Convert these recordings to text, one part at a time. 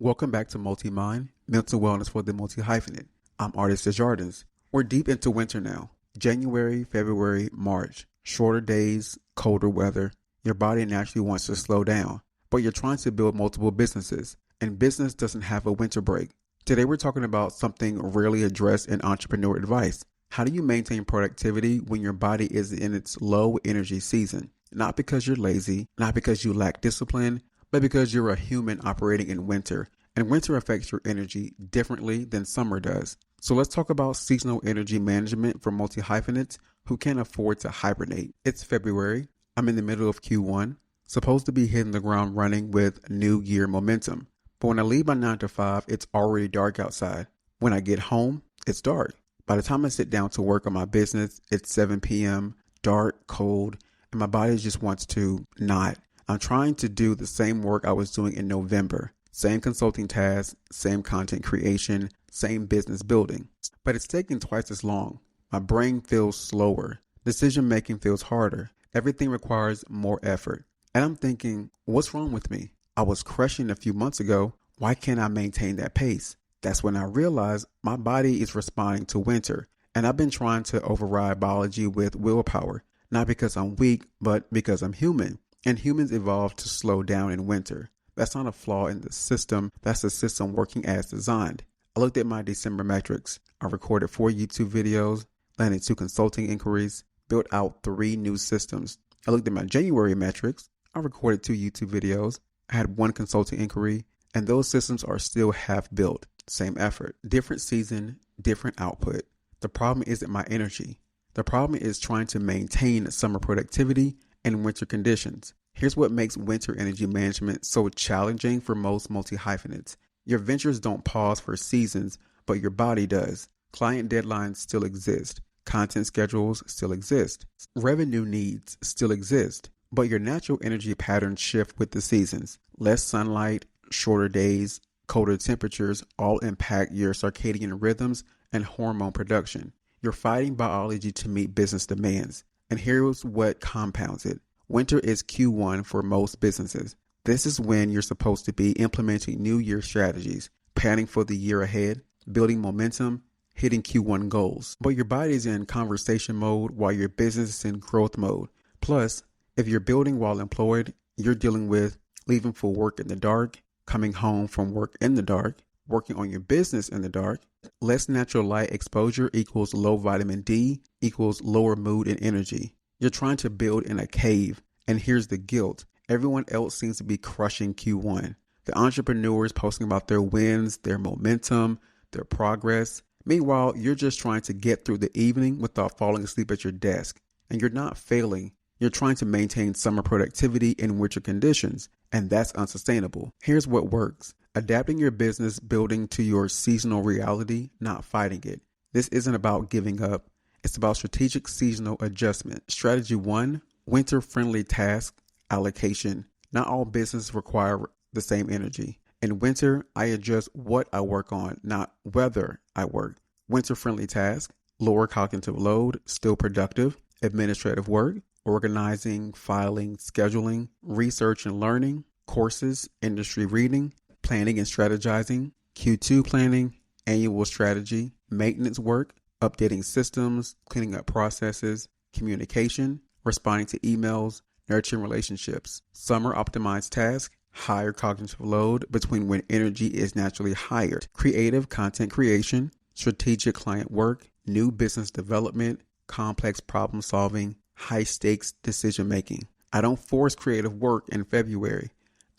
Welcome back to Multi-Mind, Mental Wellness for the Multi-Hyphenate. I'm Artis Desjardins. We're deep into winter now. January, February, March. Shorter days, colder weather. Your body naturally wants to slow down, but you're trying to build multiple businesses, and business doesn't have a winter break. Today we're talking about something rarely addressed in entrepreneur advice. How do you maintain productivity when your body is in its low energy season? Not because you're lazy, not because you lack discipline, but because you're a human operating in winter, and winter affects your energy differently than summer does. So let's talk about seasonal energy management for multi-hyphenates who can't afford to hibernate. It's February. I'm in the middle of Q1, supposed to be hitting the ground running with new year momentum. But when I leave my 9 to 5, it's already dark outside. When I get home, it's dark. By the time I sit down to work on my business, it's 7 p.m., dark, cold, and my body just wants to not. I'm trying to do the same work I was doing in November. Same consulting tasks, same content creation, same business building. But it's taking twice as long. My brain feels slower. Decision making feels harder. Everything requires more effort. And I'm thinking, what's wrong with me? I was crushing a few months ago. Why can't I maintain that pace? That's when I realized my body is responding to winter. And I've been trying to override biology with willpower. Not because I'm weak, but because I'm human. And humans evolved to slow down in winter. That's not a flaw in the system. That's the system working as designed. I looked at my December metrics. I recorded 4 YouTube videos, landed 2 consulting inquiries, built out 3 new systems. I looked at my January metrics. I recorded 2 YouTube videos. I had 1 consulting inquiry, and those systems are still half built. Same effort. Different season, different output. The problem isn't my energy. The problem is trying to maintain summer productivity in winter conditions. Here's what makes winter energy management so challenging for most multi-hyphenates. Your ventures don't pause for seasons, but your body does. Client deadlines still exist. Content schedules still exist. Revenue needs still exist. But your natural energy patterns shift with the seasons. Less sunlight, shorter days, colder temperatures all impact your circadian rhythms and hormone production. You're fighting biology to meet business demands. And here's what compounds it. Winter is Q1 for most businesses. This is when you're supposed to be implementing New Year strategies, planning for the year ahead, building momentum, hitting Q1 goals. But your body is in conversation mode while your business is in growth mode. Plus, if you're building while employed, you're dealing with leaving for work in the dark, coming home from work in the dark, working on your business in the dark. Less natural light exposure equals low vitamin D equals lower mood and energy. You're trying to build in a cave, and here's the guilt. Everyone else seems to be crushing Q1. The entrepreneurs posting about their wins, their momentum, their progress. Meanwhile, you're just trying to get through the evening without falling asleep at your desk. And you're not failing. You're trying to maintain summer productivity in winter conditions, and that's unsustainable. Here's what works. Adapting your business building to your seasonal reality, not fighting it. This isn't about giving up. It's about strategic seasonal adjustment. Strategy 1, winter-friendly task allocation. Not all businesses require the same energy. In winter, I adjust what I work on, not whether I work. Winter-friendly task, lower cognitive load, still productive. Administrative work, organizing, filing, scheduling, research and learning, courses, industry reading, planning and strategizing, Q2 planning, annual strategy, maintenance work, updating systems, cleaning up processes, communication, responding to emails, nurturing relationships. Summer optimized task, higher cognitive load between when energy is naturally higher. Creative content creation, strategic client work, new business development, complex problem solving, high stakes decision making. I don't force creative work in February.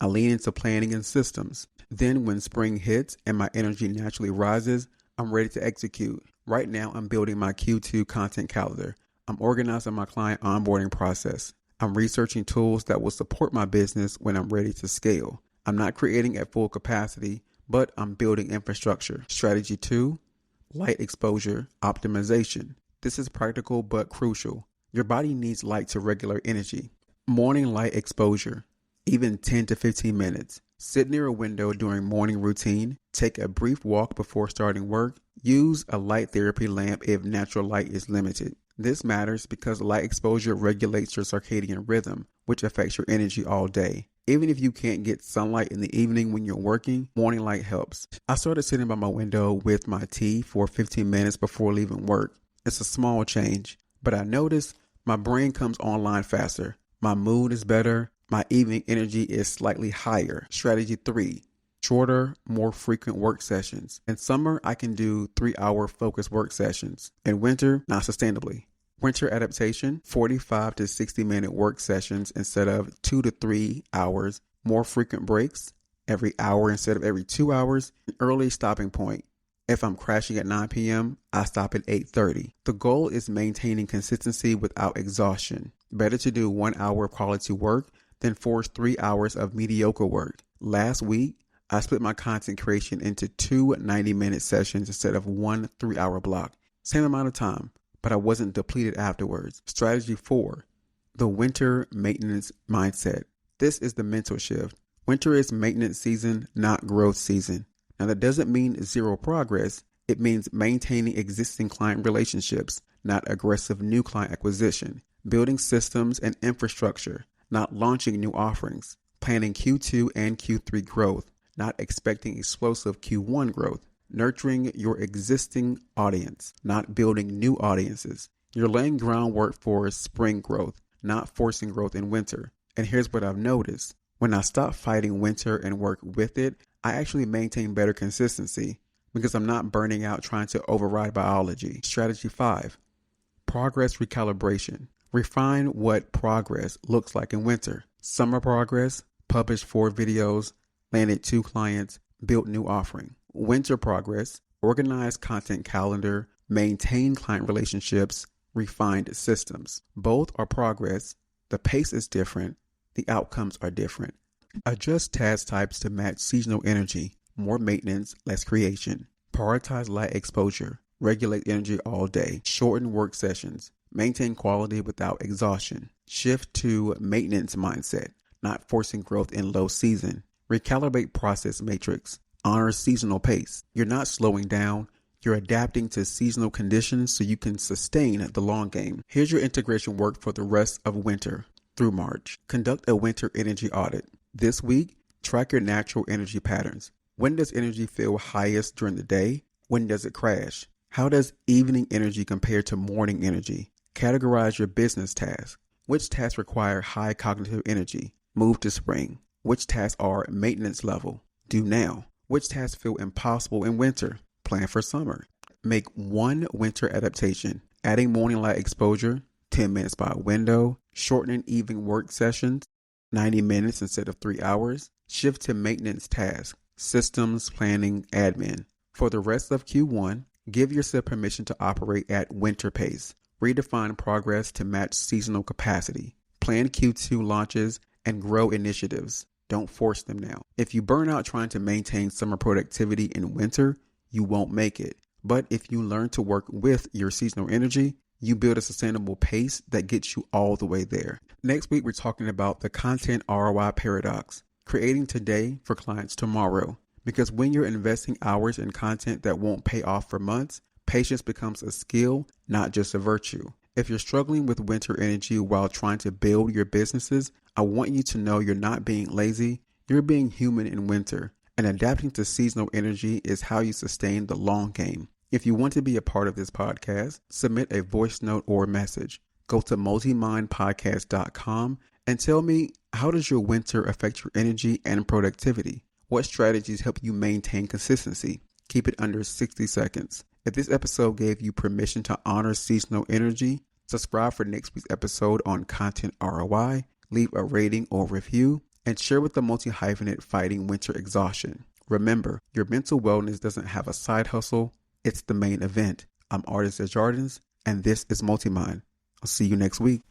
I lean into planning and systems. Then when spring hits and my energy naturally rises, I'm ready to execute. Right now, I'm building my Q2 content calendar. I'm organizing my client onboarding process. I'm researching tools that will support my business when I'm ready to scale. I'm not creating at full capacity, but I'm building infrastructure. Strategy 2, light exposure optimization. This is practical but crucial. Your body needs light to regulate energy. Morning light exposure, even 10 to 15 minutes. Sit near a window during morning routine. Take a brief walk before starting work. Use a light therapy lamp if natural light is limited. This matters because light exposure regulates your circadian rhythm, which affects your energy all day. Even if you can't get sunlight in the evening when you're working, morning light helps. I started sitting by my window with my tea for 15 minutes before leaving work. It's a small change, but I notice my brain comes online faster. My mood is better. My evening energy is slightly higher. Strategy 3. Shorter, more frequent work sessions. In summer, I can do 3-hour focused work sessions. In winter, not sustainably. Winter adaptation, 45 to 60-minute work sessions instead of 2 to 3 hours. More frequent breaks, every hour instead of every 2 hours. An early stopping point. If I'm crashing at 9 p.m., I stop at 8:30. The goal is maintaining consistency without exhaustion. Better to do 1 hour of quality work than force 3 hours of mediocre work. Last week, I split my content creation into 2 90-minute sessions instead of 1 3-hour block. Same amount of time, but I wasn't depleted afterwards. Strategy 4. The winter maintenance mindset. This is the mental shift. Winter is maintenance season, not growth season. Now, that doesn't mean zero progress. It means maintaining existing client relationships, not aggressive new client acquisition. Building systems and infrastructure, not launching new offerings. Planning Q2 and Q3 growth, not expecting explosive Q1 growth. Nurturing your existing audience, not building new audiences. You're laying groundwork for spring growth, not forcing growth in winter. And here's what I've noticed. When I stop fighting winter and work with it, I actually maintain better consistency because I'm not burning out trying to override biology. Strategy 5. Progress recalibration. Refine what progress looks like in winter. Summer progress, published 4 videos, landed 2 clients, built new offering. Winter progress, organized content calendar, maintain client relationships, refined systems. Both are progress. The pace is different. The outcomes are different. Adjust task types to match seasonal energy. More maintenance, less creation. Prioritize light exposure. Regulate energy all day. Shorten work sessions. Maintain quality without exhaustion. Shift to maintenance mindset, not forcing growth in low season. Recalibrate process matrix. Honor seasonal pace. You're not slowing down. You're adapting to seasonal conditions so you can sustain the long game. Here's your integration work for the rest of winter through March. Conduct a winter energy audit. This week, track your natural energy patterns. When does energy feel highest during the day? When does it crash? How does evening energy compare to morning energy? Categorize your business tasks. Which tasks require high cognitive energy? Move to spring. Which tasks are maintenance level? Do now. Which tasks feel impossible in winter? Plan for summer. Make one winter adaptation. Adding morning light exposure, 10 minutes by window. Shortening evening work sessions, 90 minutes instead of 3 hours. Shift to maintenance tasks, systems, planning, admin. For the rest of Q1, give yourself permission to operate at winter pace. Redefine progress to match seasonal capacity. Plan Q2 launches and grow initiatives. Don't force them now. If you burn out trying to maintain summer productivity in winter, you won't make it. But if you learn to work with your seasonal energy, you build a sustainable pace that gets you all the way there. Next week, we're talking about the content ROI paradox, creating today for clients tomorrow. Because when you're investing hours in content that won't pay off for months, patience becomes a skill, not just a virtue. If you're struggling with winter energy while trying to build your businesses, I want you to know you're not being lazy, you're being human in winter. And adapting to seasonal energy is how you sustain the long game. If you want to be a part of this podcast, submit a voice note or message. Go to multimindpodcast.com and tell me, how does your winter affect your energy and productivity? What strategies help you maintain consistency? Keep it under 60 seconds. If this episode gave you permission to honor seasonal energy, subscribe for next week's episode on content ROI, leave a rating or review, and share with the multi-hyphenate fighting winter exhaustion. Remember, your mental wellness doesn't have a side hustle. It's the main event. I'm Artis Desjardins, and this is Multimind. I'll see you next week.